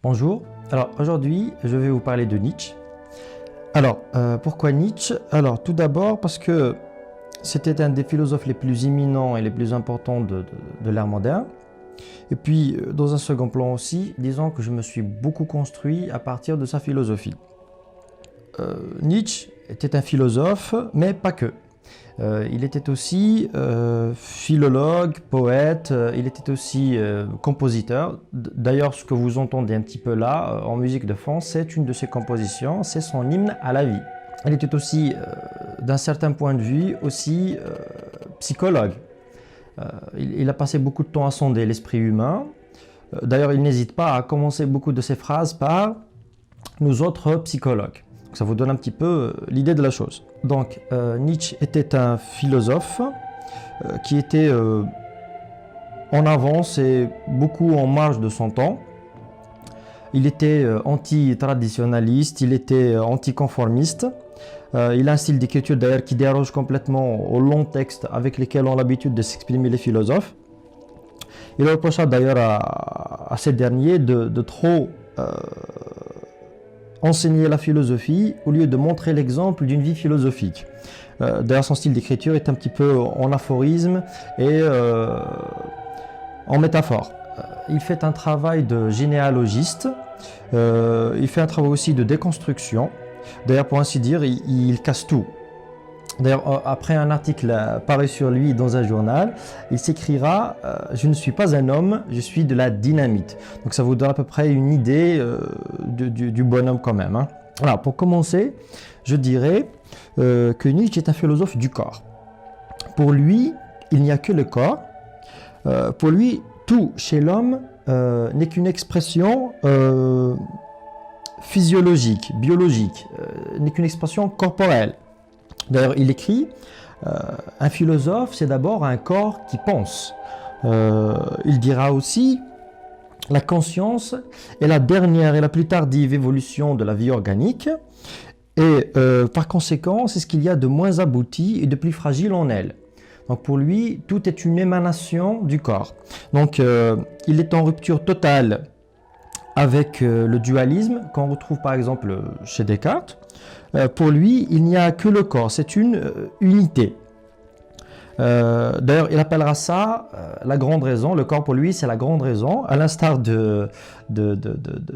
Bonjour, alors aujourd'hui je vais vous parler de Nietzsche. Alors pourquoi Nietzsche? Alors tout d'abord parce que c'était un des philosophes les plus éminents et les plus importants de l'ère moderne. Et puis dans un second plan aussi, disons que je me suis beaucoup construit à partir de sa philosophie. Nietzsche était un philosophe, mais pas que. Il était aussi philologue, poète, il était aussi compositeur. D'ailleurs, ce que vous entendez un petit peu là, en musique de fond, c'est une de ses compositions, c'est son hymne à la vie. Il était aussi, d'un certain point de vue, aussi psychologue. Il a passé beaucoup de temps à sonder l'esprit humain. D'ailleurs, il n'hésite pas à commencer beaucoup de ses phrases par « nous autres psychologues ». Ça vous donne un petit peu l'idée de la chose. Donc, Nietzsche était un philosophe qui était en avance et beaucoup en marge de son temps. Il était anti-traditionnaliste, il était anticonformiste. Il a un style d'écriture d'ailleurs qui déroge complètement aux longs textes avec lesquels ont l'habitude de s'exprimer les philosophes. Il reprocha d'ailleurs à ces derniers de trop enseigner la philosophie au lieu de montrer l'exemple d'une vie philosophique. D'ailleurs, son style d'écriture est un petit peu en aphorisme et en métaphore. Il fait un travail de généalogiste, il fait un travail aussi de déconstruction. D'ailleurs, pour ainsi dire, il casse tout. D'ailleurs, après un article paru sur lui dans un journal, il s'écrira « Je ne suis pas un homme, je suis de la dynamite ». Donc ça vous donne à peu près une idée du bonhomme quand même. Hein. Alors, pour commencer, je dirais que Nietzsche est un philosophe du corps. Pour lui, il n'y a que le corps. Pour lui, tout chez l'homme n'est qu'une expression physiologique, biologique, n'est qu'une expression corporelle. D'ailleurs, il écrit un philosophe, c'est d'abord un corps qui pense. Il dira aussi la conscience est la dernière et la plus tardive évolution de la vie organique. Et par conséquent, c'est ce qu'il y a de moins abouti et de plus fragile en elle. Donc pour lui, tout est une émanation du corps. Donc il est en rupture totale avec le dualisme qu'on retrouve par exemple chez Descartes. Pour lui, il n'y a que le corps, c'est une unité. D'ailleurs, il appellera ça la grande raison. Le corps pour lui, c'est la grande raison, à l'instar de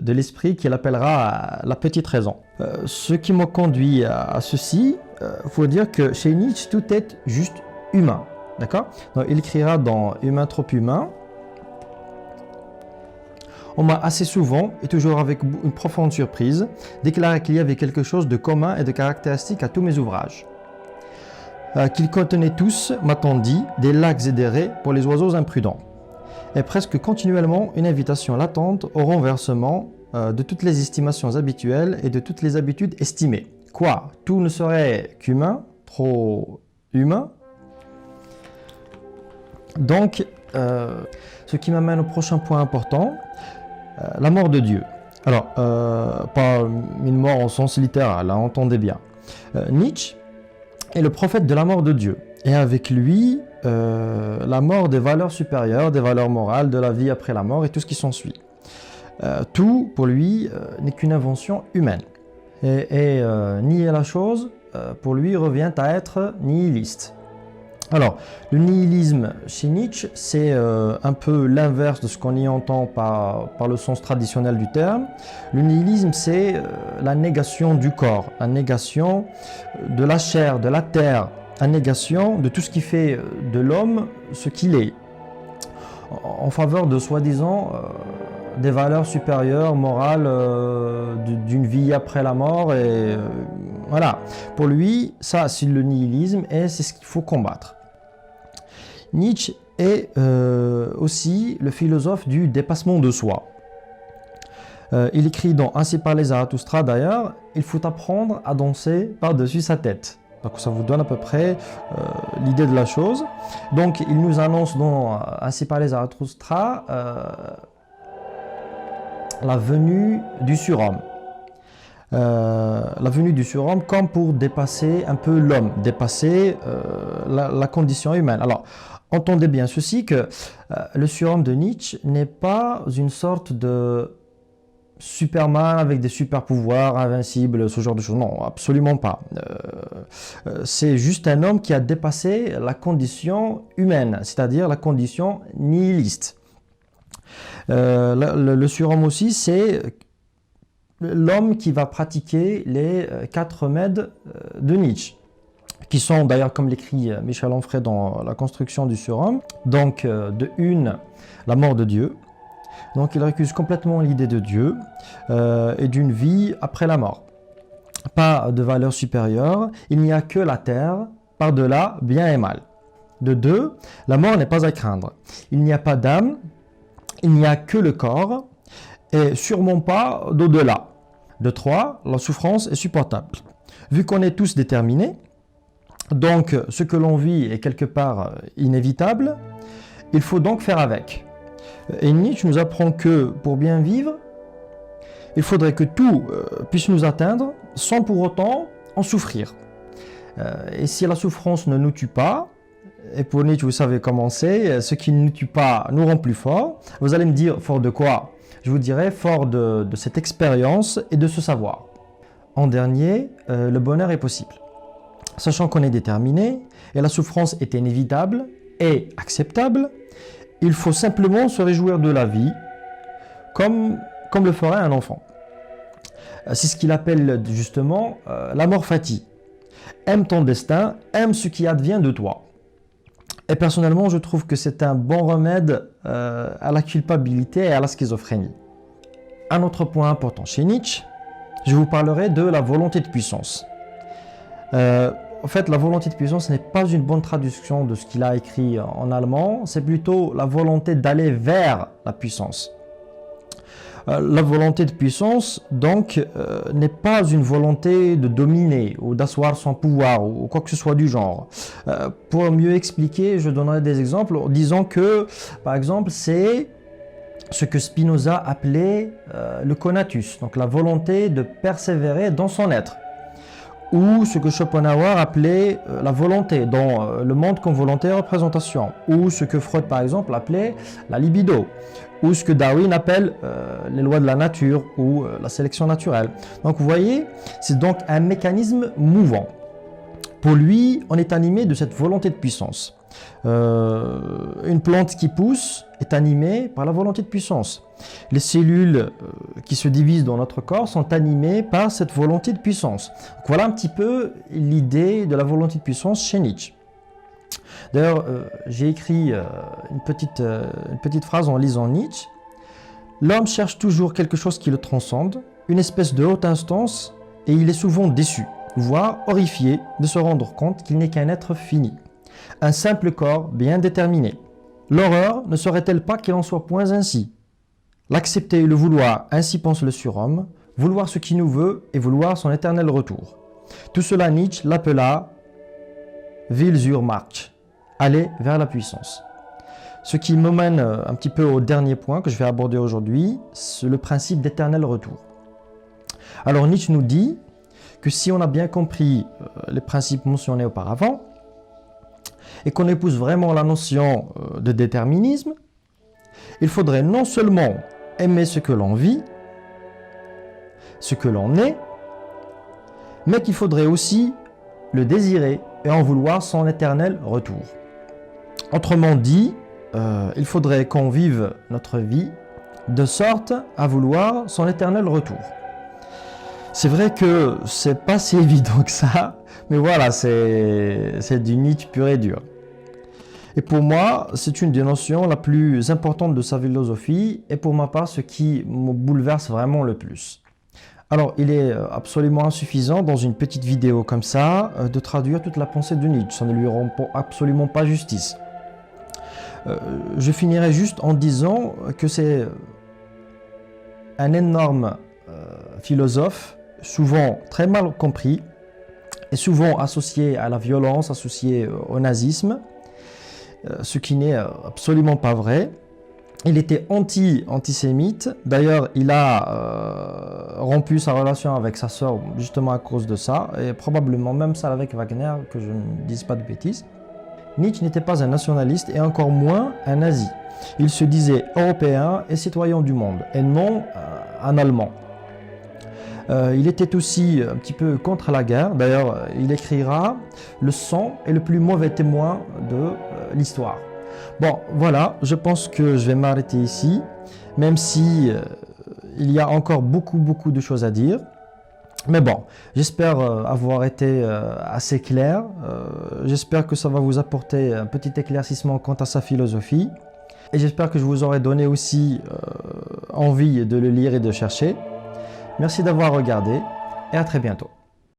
l'esprit qu'il appellera la petite raison. Ce qui m'a conduit à ceci, il faut dire que chez Nietzsche, tout est juste humain. D'accord? Il écrira dans Humain trop humain. On m'a assez souvent, et toujours avec une profonde surprise, déclaré qu'il y avait quelque chose de commun et de caractéristique à tous mes ouvrages. Qu'ils contenaient tous, m'a-t-on dit, des lacs et des raies pour les oiseaux imprudents. Et presque continuellement une invitation latente au renversement de toutes les estimations habituelles et de toutes les habitudes estimées. Quoi? Tout ne serait qu'humain, trop humain? Donc, ce qui m'amène au prochain point important, la mort de Dieu. Alors, pas une mort au sens littéral, hein, entendez bien. Nietzsche est le prophète de la mort de Dieu. Et avec lui, la mort des valeurs supérieures, des valeurs morales, de la vie après la mort et tout ce qui s'ensuit. Tout, pour lui, n'est qu'une invention humaine. Et nier la chose, pour lui, revient à être nihiliste. Alors, le nihilisme chez Nietzsche, c'est un peu l'inverse de ce qu'on y entend par le sens traditionnel du terme. Le nihilisme, c'est la négation du corps, la négation de la chair, de la terre, la négation de tout ce qui fait de l'homme ce qu'il est, en faveur de soi-disant des valeurs supérieures, morales, d'une vie après la mort. Et voilà, pour lui, ça c'est le nihilisme et c'est ce qu'il faut combattre. Nietzsche est aussi le philosophe du dépassement de soi. Il écrit dans Ainsi parlait Zarathustra d'ailleurs, il faut apprendre à danser par-dessus sa tête. Donc ça vous donne à peu près l'idée de la chose. Donc il nous annonce dans Ainsi parlait Zarathustra la venue du surhomme. La venue du surhomme comme pour dépasser un peu l'homme, dépasser la condition humaine. Alors, entendez bien ceci, que le surhomme de Nietzsche n'est pas une sorte de Superman avec des super pouvoirs, invincible, ce genre de choses. Non, absolument pas. C'est juste un homme qui a dépassé la condition humaine, c'est-à-dire la condition nihiliste. Le surhomme aussi, c'est l'homme qui va pratiquer les 4 remèdes de Nietzsche, qui sont d'ailleurs, comme l'écrit Michel Onfray dans La construction du surhomme, donc de une, la mort de Dieu. Donc il récuse complètement l'idée de Dieu et d'une vie après la mort. Pas de valeur supérieure, il n'y a que la terre, par-delà bien et mal. De 2, la mort n'est pas à craindre. Il n'y a pas d'âme, il n'y a que le corps et sûrement pas d'au-delà. De 3, la souffrance est supportable. Vu qu'on est tous déterminés, donc ce que l'on vit est quelque part inévitable, il faut donc faire avec. Et Nietzsche nous apprend que pour bien vivre, il faudrait que tout puisse nous atteindre sans pour autant en souffrir. Et si la souffrance ne nous tue pas, et pour Nietzsche vous savez comment c'est, ce qui ne nous tue pas nous rend plus forts, vous allez me dire fort de quoi? Je vous dirai fort de cette expérience et de ce savoir. En dernier, le bonheur est possible. Sachant qu'on est déterminé et la souffrance est inévitable et acceptable, il faut simplement se réjouir de la vie comme le ferait un enfant. C'est ce qu'il appelle justement l'amor fati. Aime ton destin, aime ce qui advient de toi. Et personnellement, je trouve que c'est un bon remède à la culpabilité et à la schizophrénie. Un autre point important chez Nietzsche, je vous parlerai de la volonté de puissance. En fait, la volonté de puissance n'est pas une bonne traduction de ce qu'il a écrit en allemand, c'est plutôt la volonté d'aller vers la puissance. La volonté de puissance, donc, n'est pas une volonté de dominer ou d'asseoir son pouvoir ou quoi que ce soit du genre. Pour mieux expliquer, je donnerai des exemples en disant que, par exemple, c'est ce que Spinoza appelait le conatus, donc la volonté de persévérer dans son être. Ou ce que Schopenhauer appelait la volonté, dans le monde comme volonté et représentation, ou ce que Freud par exemple appelait la libido, ou ce que Darwin appelle les lois de la nature ou la sélection naturelle. Donc vous voyez, c'est donc un mécanisme mouvant. Pour lui, on est animé de cette volonté de puissance. Une plante qui pousse est animée par la volonté de puissance. Les cellules qui se divisent dans notre corps sont animées par cette volonté de puissance. Donc voilà un petit peu l'idée de la volonté de puissance chez Nietzsche. D'ailleurs, j'ai écrit une petite phrase en lisant Nietzsche. L'homme cherche toujours quelque chose qui le transcende, une espèce de haute instance, et il est souvent déçu, voire horrifié de se rendre compte qu'il n'est qu'un être fini. Un simple corps bien déterminé. L'horreur ne serait-elle pas qu'il en soit point ainsi? L'accepter et le vouloir, ainsi pense le surhomme, vouloir ce qui nous veut et vouloir son éternel retour. Tout cela Nietzsche l'appela Will zur Macht, aller vers la puissance. Ce qui me mène un petit peu au dernier point que je vais aborder aujourd'hui, c'est le principe d'éternel retour. Alors Nietzsche nous dit que si on a bien compris les principes mentionnés auparavant, et qu'on épouse vraiment la notion de déterminisme, il faudrait non seulement aimer ce que l'on vit, ce que l'on est, mais qu'il faudrait aussi le désirer et en vouloir son éternel retour. Autrement dit, il faudrait qu'on vive notre vie de sorte à vouloir son éternel retour. C'est vrai que c'est pas si évident que ça, mais voilà, c'est du Nietzsche pur et dur. Et pour moi, c'est une des notions la plus importante de sa philosophie, et pour ma part, ce qui me bouleverse vraiment le plus. Alors, il est absolument insuffisant dans une petite vidéo comme ça de traduire toute la pensée de Nietzsche, ça ne lui rend absolument pas justice. Je finirai juste en disant que c'est un énorme philosophe, souvent très mal compris, et souvent associé à la violence, associé au nazisme, ce qui n'est absolument pas vrai. Il était antisémite. D'ailleurs, il a rompu sa relation avec sa sœur justement à cause de ça, et probablement même ça avec Wagner, que je ne dise pas de bêtises. Nietzsche n'était pas un nationaliste et encore moins un nazi. Il se disait européen et citoyen du monde, et non un Allemand. Il était aussi un petit peu contre la guerre. D'ailleurs, il écrira « Le sang est le plus mauvais témoin de l'histoire ». Bon, voilà, je pense que je vais m'arrêter ici, même si il y a encore beaucoup de choses à dire. Mais bon, j'espère avoir été assez clair. J'espère que ça va vous apporter un petit éclaircissement quant à sa philosophie. Et j'espère que je vous aurai donné aussi envie de le lire et de chercher. Merci d'avoir regardé et à très bientôt.